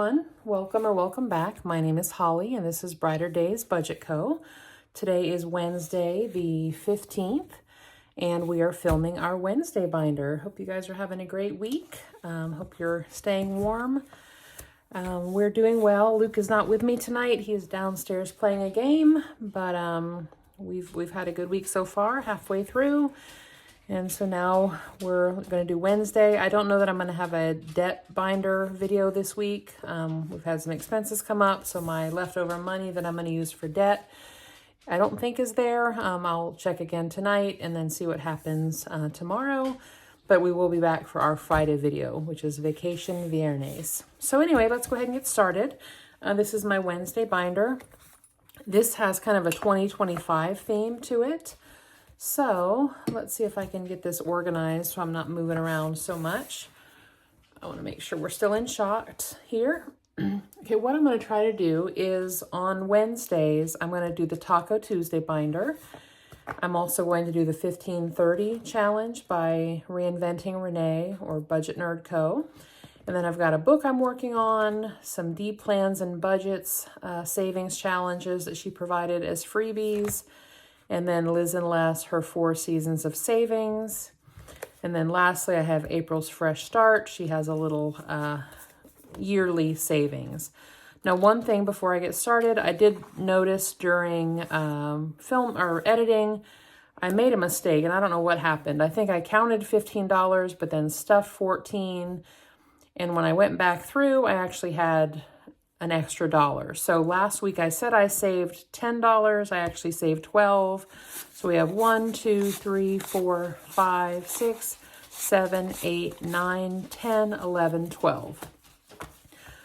everyone. Welcome or welcome back. My name is Holly and this is Brighter Days Budget Co. Today is Wednesday the 15th and we are filming our Wednesday binder. Hope you guys are having a great week. Hope you're staying warm. We're doing well. Luke is not with me tonight. He is downstairs playing a game, but we've had a good week so far, halfway through. And so now we're going to do Wednesday. I don't know that I'm going to have a debt binder video this week. We've had some expenses come up, so my leftover money that I'm going to use for debt, I don't think is there. I'll check again tonight and then see what happens tomorrow. But we will be back for our Friday video, which is Vacation Viernes. So anyway, let's go ahead and get started. This is my Wednesday binder. This has kind of a 2025 theme to it. So let's see if I can get this organized so I'm not moving around so much. I want to make sure we're still in shot here. Okay, what I'm going to try to do is on Wednesdays, I'm going to do the Taco Tuesday binder. I'm also going to do the 1530 challenge by Reinventing Renee or Budget Nerd Co. And then I've got a book I'm working on, some deep plans and budgets, savings challenges that she provided as freebies. And then Liz and Les, her 4 seasons of savings. And then lastly, I have April's Fresh Start. She has a little yearly savings. Now, one thing before I get started, I did notice during film or editing, I made a mistake and I don't know what happened. I think I counted $15, but then stuffed 14. And when I went back through, I actually had an extra $1. So last week I said I saved $10. I actually saved 12. So we have 1, 2, 3, 4, 5, 6, 7, 8, 9, 10, 11, 12.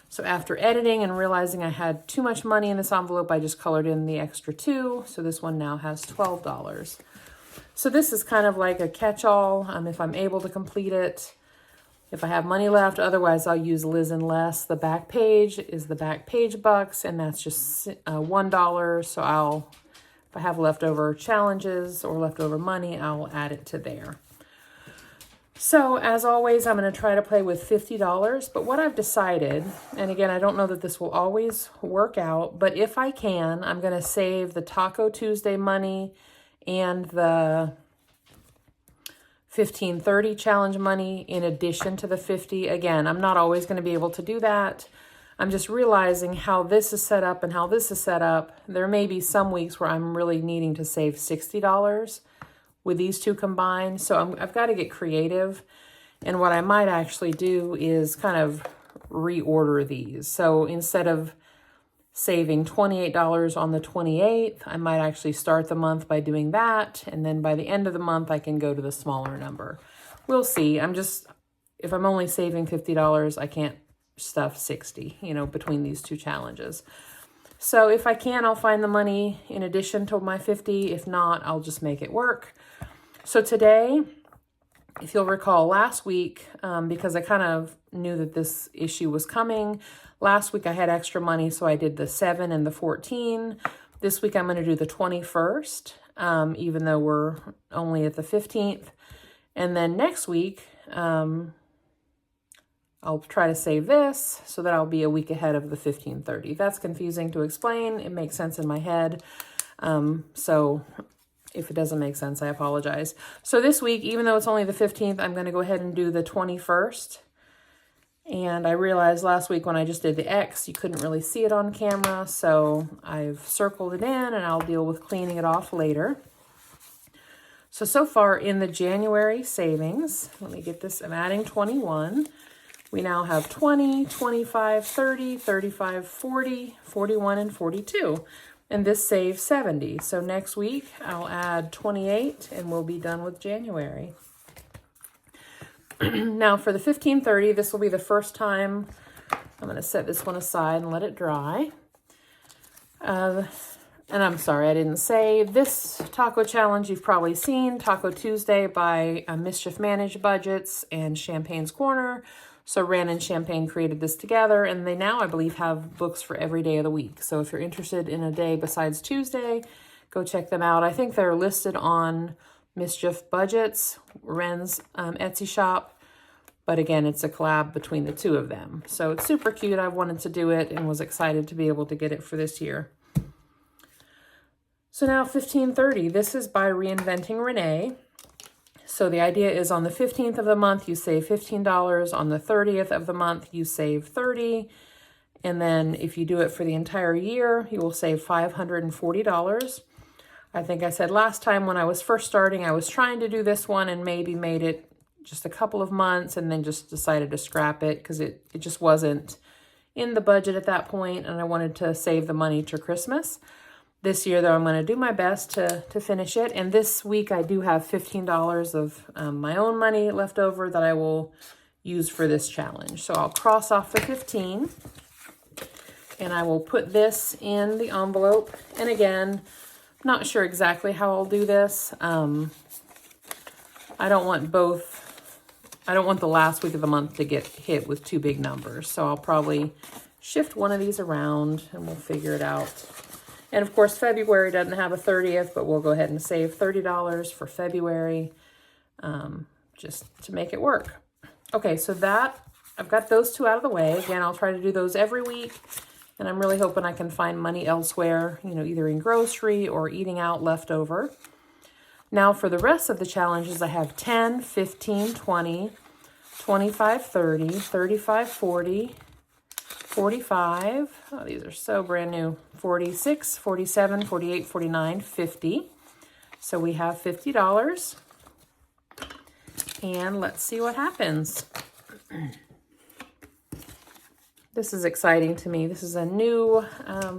So after editing and realizing I had too much money in this envelope, I just colored in the extra 2. So this one now has $12. So this is kind of like a catch-all if I'm able to complete it. If I have money left, otherwise I'll use Liz and Les. The back page is the back page bucks, and that's just $1. So if I have leftover challenges or leftover money, I'll add it to there. So as always, I'm going to try to play with $50, but what I've decided, and again, I don't know that this will always work out, but if I can, I'm going to save the Taco Tuesday money and the 1530 challenge money in addition to the 50. Again, I'm not always going to be able to do that. I'm just realizing how this is set up and how this is set up. There may be some weeks where I'm really needing to save $60 with these two combined. So I've got to get creative. And what I might actually do is kind of reorder these. So instead of saving $28 on the 28th, I might actually start the month by doing that. And then by the end of the month, I can go to the smaller number. We'll see. If I'm only saving $50, I can't stuff 60, between these two challenges. So if I can, I'll find the money in addition to my 50. If not, I'll just make it work. So today, if you'll recall last week, because I kind of knew that this issue was coming, last week I had extra money, so I did the 7 and the 14. This week I'm going to do the 21st, even though we're only at the 15th. And then next week, I'll try to save this so that I'll be a week ahead of the 1530. That's confusing to explain. It makes sense in my head. So if it doesn't make sense, I apologize. So this week, even though it's only the 15th, I'm going to go ahead and do the 21st. And I realized last week when I just did the X, you couldn't really see it on camera. So I've circled it in and I'll deal with cleaning it off later. So far in the January savings, let me get this, I'm adding 21. We now have 20, 25, 30, 35, 40, 41, and 42. And this saves 70. So next week I'll add 28 and we'll be done with January. Now for the 1530, this will be the first time. I'm going to set this one aside and let it dry. And I'm sorry, I didn't say this taco challenge you've probably seen, Taco Tuesday by Mischief Managed Budgets and Champagne's Corner. So Ran and Champagne created this together, and they now, I believe, have books for every day of the week. So if you're interested in a day besides Tuesday, go check them out. I think they're listed on Mischief Budgets, Ren's Etsy shop. But again, it's a collab between the two of them. So it's super cute. I wanted to do it and was excited to be able to get it for this year. So now 1530, this is by Reinventing Renee. So the idea is on the 15th of the month, you save $15. On the 30th of the month, you save $30. And then if you do it for the entire year, you will save $540. I think I said last time when I was first starting, I was trying to do this one and maybe made it just a couple of months and then just decided to scrap it because it just wasn't in the budget at that point, and I wanted to save the money to Christmas. This year, though, I'm going to do my best to finish it. And this week, I do have $15 of my own money left over that I will use for this challenge. So I'll cross off the 15, and I will put this in the envelope. And again, not sure exactly how I'll do this. I don't want the last week of the month to get hit with two big numbers. So I'll probably shift one of these around and we'll figure it out. And of course, February doesn't have a 30th, but we'll go ahead and save $30 for February just to make it work. Okay, so I've got those two out of the way. Again, I'll try to do those every week. And I'm really hoping I can find money elsewhere, either in grocery or eating out leftover. Now for the rest of the challenges, I have 10, 15, 20, 25, 30, 35, 40, 45. Oh, these are so brand new. 46, 47, 48, 49, 50. So we have $50. And let's see what happens. This is exciting to me. This is a new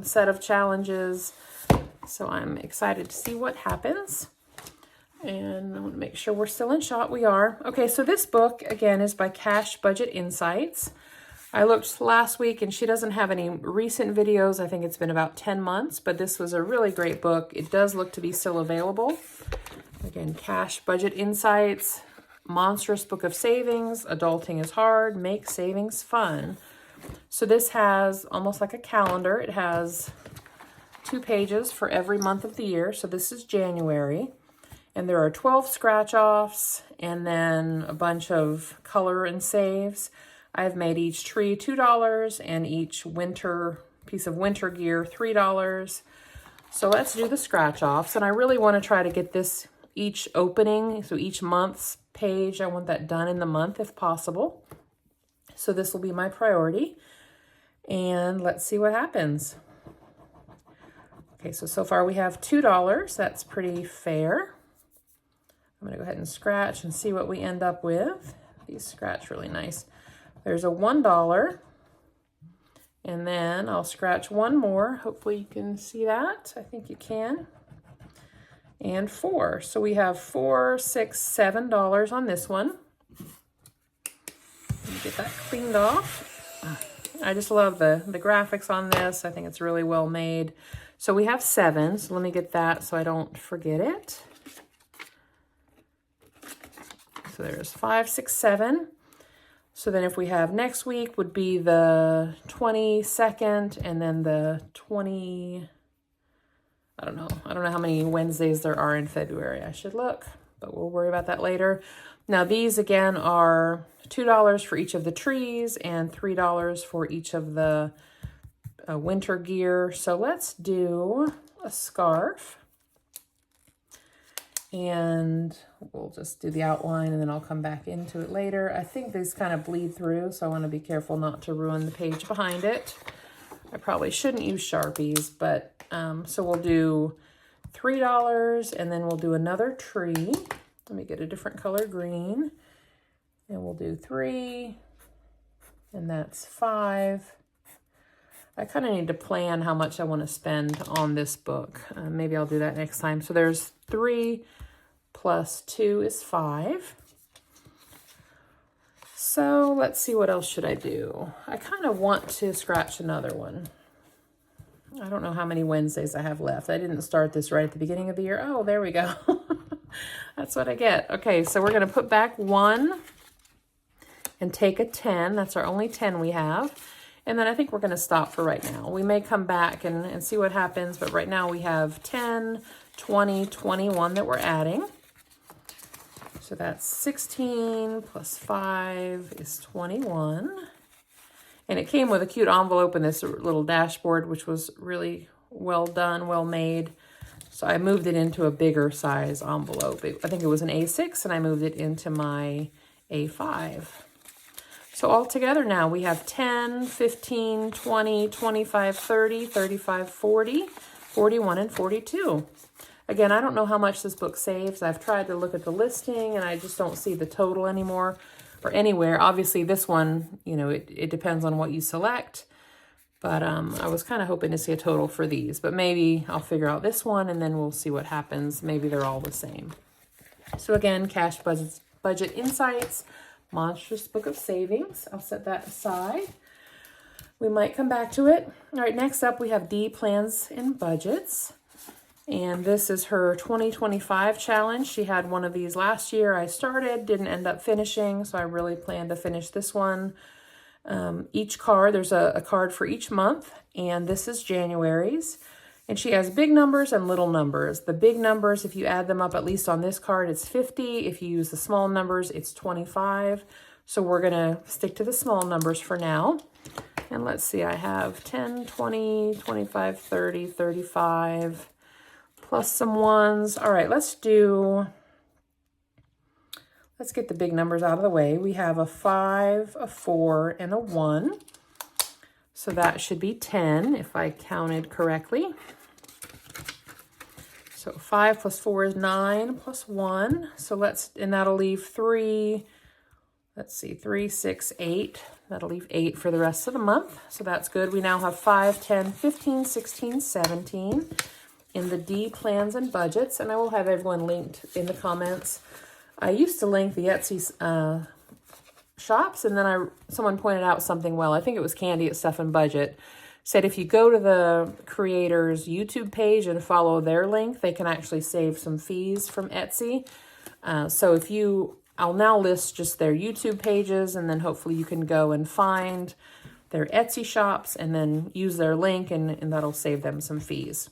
set of challenges. So I'm excited to see what happens. And I want to make sure we're still in shot. We are. Okay, so this book, again, is by Cash Budget Insights. I looked last week, and she doesn't have any recent videos. I think it's been about 10 months, but this was a really great book. It does look to be still available. Again, Cash Budget Insights, Monstrous Book of Savings, Adulting is Hard, Make Savings Fun. So this has almost like a calendar. It has 2 pages for every month of the year. So this is January. And there are 12 scratch-offs and then a bunch of color and saves. I've made each tree $2 and each piece of winter gear $3. So let's do the scratch-offs. And I really want to try to get this each opening, so each month's page, I want that done in the month if possible. So this will be my priority. And let's see what happens. Okay, so far we have $2. That's pretty fair. I'm going to go ahead and scratch and see what we end up with. These scratch really nice. There's a $1. And then I'll scratch one more. Hopefully you can see that. I think you can. And 4. So we have $4, $6, $7 on this one. Let me get that cleaned off. I just love the graphics on this. I think it's really well made. So we have 7. So let me get that so I don't forget it. So there's 5, 6, 7. So then if we have next week would be the 22nd and then the 20, I don't know how many Wednesdays there are in February. I should look, but we'll worry about that later. Now these again are $2 for each of the trees and $3 for each of the winter gear. So let's do a scarf. And we'll just do the outline and then I'll come back into it later. I think these kind of bleed through, so I want to be careful not to ruin the page behind it. I probably shouldn't use Sharpies, but so we'll do $3 and then we'll do another tree. Let me get a different color green. And we'll do 3 and that's 5. I kind of need to plan how much I want to spend on this book. Maybe I'll do that next time. So there's 3 plus 2 is 5. So let's see, what else should I do? I kind of want to scratch another one. I don't know how many Wednesdays I have left. I didn't start this right at the beginning of the year. Oh, there we go. That's what I get. Okay, so we're going to put back 1 and take a 10. That's our only 10 we have. And then I think we're going to stop for right now. We may come back and see what happens, but right now we have 10, 20, 21 that we're adding. So that's 16 plus 5 is 21. And it came with a cute envelope and this little dashboard, which was really well done, well made. So I moved it into a bigger size envelope. I think it was an A6 and I moved it into my A5. So all together now we have 10, 15, 20, 25, 30, 35, 40, 41, and 42. Again, I don't know how much this book saves. I've tried to look at the listing and I just don't see the total anymore or anywhere. Obviously this one, you know, it depends on what you select. But I was kind of hoping to see a total for these. But maybe I'll figure out this one and then we'll see what happens. Maybe they're all the same. So again, Cash Budget Insights, Monstrous Book of Savings. I'll set that aside. We might come back to it. All right, next up we have D Plans and Budgets. And this is her 2025 challenge. She had one of these last year. I started, didn't end up finishing, so I really plan to finish this one. Each card, there's a card for each month, and this is January's. And she has big numbers and little numbers. The big numbers, if you add them up, at least on this card, it's 50. If you use the small numbers, it's 25. So we're gonna stick to the small numbers for now. And let's see, I have 10, 20, 25, 30, 35, plus some ones. All right, let's get the big numbers out of the way. We have a 5, a 4, and a 1. So that should be 10 if I counted correctly. So 5 plus 4 is 9 plus 1. So and that'll leave 3, let's see, 3, 6, 8. That'll leave 8 for the rest of the month. So that's good. We now have 5, 10, 15, 16, 17 in the D Plans and Budgets. And I will have everyone linked in the comments. I used to link the Etsy shops, and then someone pointed out something, well, I think it was Candy at Stuff and Budget, said if you go to the creator's YouTube page and follow their link, they can actually save some fees from Etsy. So I'll now list just their YouTube pages, and then hopefully you can go and find their Etsy shops and then use their link, and that'll save them some fees.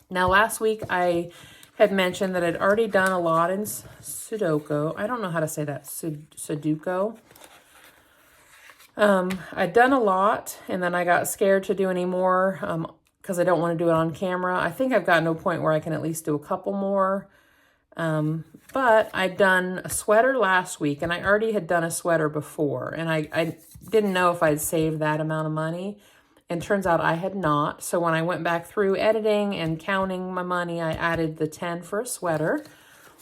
Now, last week I had mentioned that I'd already done a lot in Sudoku. I don't know how to say that, Sudoku. I'd done a lot, and then I got scared to do any more because I don't want to do it on camera. I think I've gotten to a point where I can at least do a couple more. But I'd done a sweater last week, and I already had done a sweater before, and I didn't know if I'd saved that amount of money. And turns out I had not. So when I went back through editing and counting my money, I added the 10 for a sweater.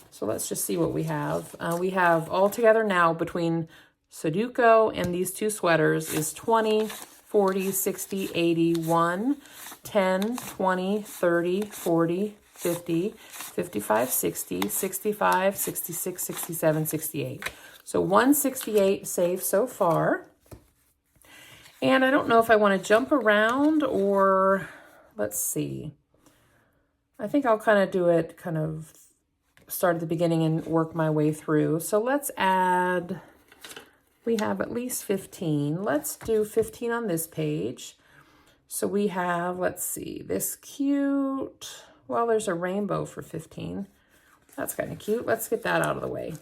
So let's just see what we have. We have all together now between Sudoku and these two sweaters is 20, 40, 60, 80, 1, 10, 20, 30, 40, 50, 55, 60, 65, 66, 67, 68. So 168 saved so far. And I don't know if I want to jump around or, let's see. I think I'll kind of do it, kind of start at the beginning and work my way through. So let's add, we have at least 15. Let's do 15 on this page. So we have, let's see, this cute, well, there's a rainbow for 15. That's kind of cute. Let's get that out of the way.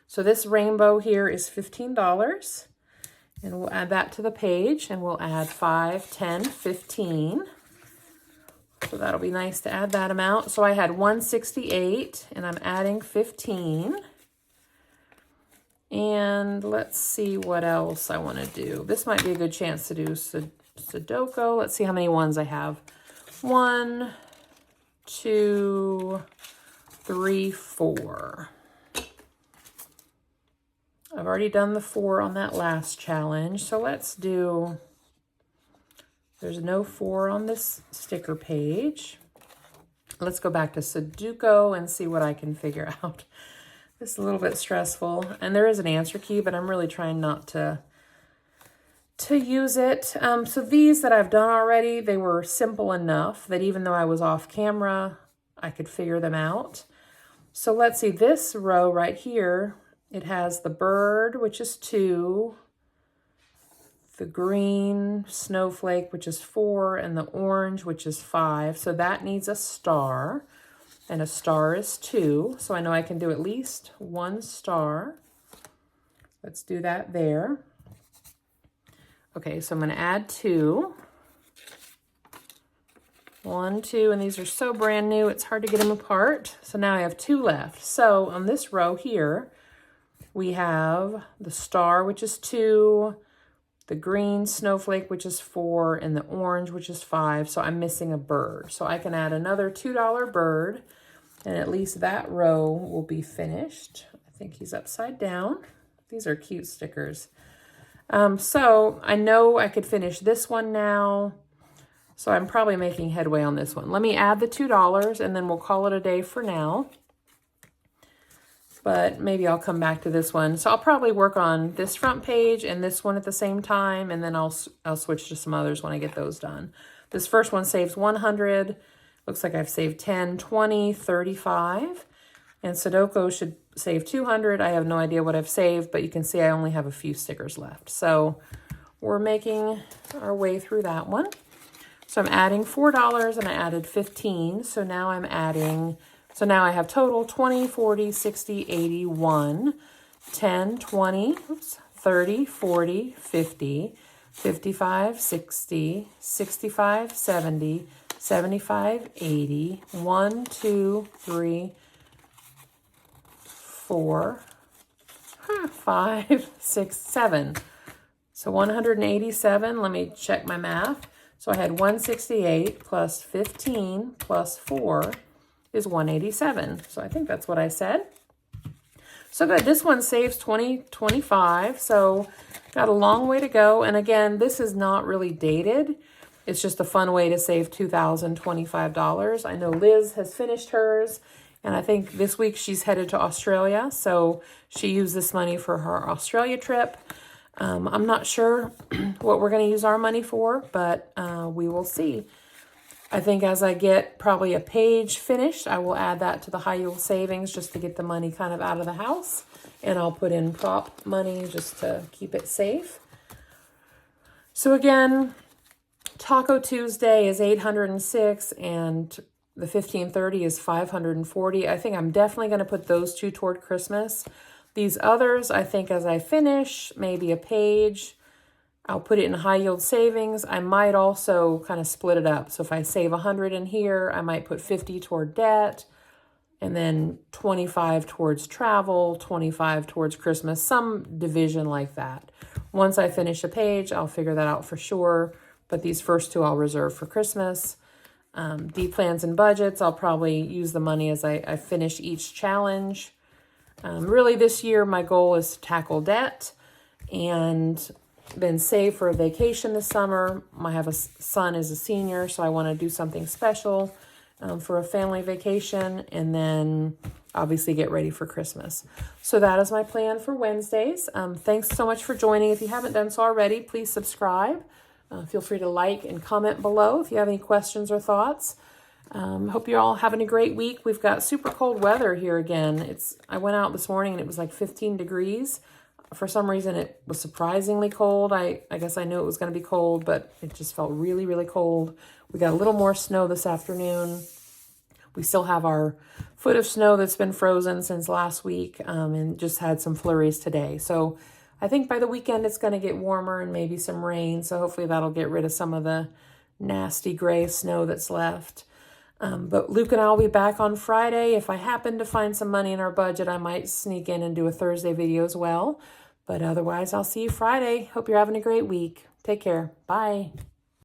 So this rainbow here is $15. And we'll add that to the page, and we'll add 5, 10, 15. So that'll be nice to add that amount. So I had 168, and I'm adding 15. And let's see what else I want to do. This might be a good chance to do Sudoku. Let's see how many ones I have. 1, 2, 3, 4. I've already done the 4 on that last challenge. So let's do, there's no 4 on this sticker page. Let's go back to Sudoku and see what I can figure out. This is a little bit stressful. And there is an answer key, but I'm really trying not to use it. So these that I've done already, they were simple enough that even though I was off camera, I could figure them out. So let's see, this row right here, it has the bird, which is 2, the green snowflake, which is 4, and the orange, which is 5. So that needs a star. and a star is 2. So I know I can do at least 1 star. Let's do that there. Okay, so I'm going to add 2. 1, 2, and these are so brand new, it's hard to get them apart. So now I have 2 left. So on this row here, we have the star, which is 2, the green snowflake, which is 4, and the orange, which is 5. So I'm missing a bird. So I can add another $2 bird, and at least that row will be finished. I think he's upside down. These are cute stickers. So I know I could finish this one now. So I'm probably making headway on this one. Let me add the $2 and then we'll call it a day for now. But maybe I'll come back to this one. So I'll probably work on this front page and this one at the same time, and then I'll switch to some others when I get those done. This first one saves 100. Looks like I've saved 10, 20, 35. And Sudoku should save 200. I have no idea what I've saved, but you can see I only have a few stickers left. So we're making our way through that one. So I'm adding $4 and I added 15. So now I'm adding, so now I have total 20, 40, 60, 81, 10, 20, oops, 30, 40, 50, 55, 60, 65, 70, 75, 80, 1, 2, 3, 4, 5, 6, 7. So 187, let me check my math. So I had 168 plus 15 plus 4 is 187. So I think that's what I said. So good. This one saves 2025. So got a long way to go. And again, this is not really dated. It's just a fun way to save $2,025. I know Liz has finished hers. And I think this week she's headed to Australia. So she used this money for her Australia trip. I'm not sure what we're going to use our money for, but we will see. I think as I get probably a page finished, I will add that to the high yield savings just to get the money kind of out of the house. And I'll put in prop money just to keep it safe. So again, Taco Tuesday is 806 and the 1530 is 540. I think I'm definitely going to put those 2 toward Christmas. These others, I think as I finish, maybe a page, I'll put it in high yield savings. I might also kind of split it up. So if I save 100 in here, I might put 50 toward debt, and then 25 towards travel, 25 towards Christmas, some division like that. Once I finish a page, I'll figure that out for sure. But these first 2 I'll reserve for Christmas. D plans and budgets, I'll probably use the money as I finish each challenge. Really this year, my goal is to tackle debt and then save for a vacation this summer. I have a son is a senior, so I want to do something special for a family vacation, and then obviously get ready for Christmas. So that is my plan for Wednesdays. Thanks so much for joining. If you haven't done so already, please subscribe. Feel free to like and comment below if you have any questions or thoughts. Hope you're all having a great week. We've got super cold weather here again. I went out this morning and it was like 15 degrees. For some reason, it was surprisingly cold. I guess I knew it was going to be cold, but it just felt really, really cold. We got a little more snow this afternoon. We still have our foot of snow that's been frozen since last week, and just had some flurries today. So I think by the weekend it's going to get warmer and maybe some rain. So hopefully that'll get rid of some of the nasty gray snow that's left. But Luke and I will be back on Friday. If I happen to find some money in our budget, I might sneak in and do a Thursday video as well. But otherwise, I'll see you Friday. Hope you're having a great week. Take care. Bye.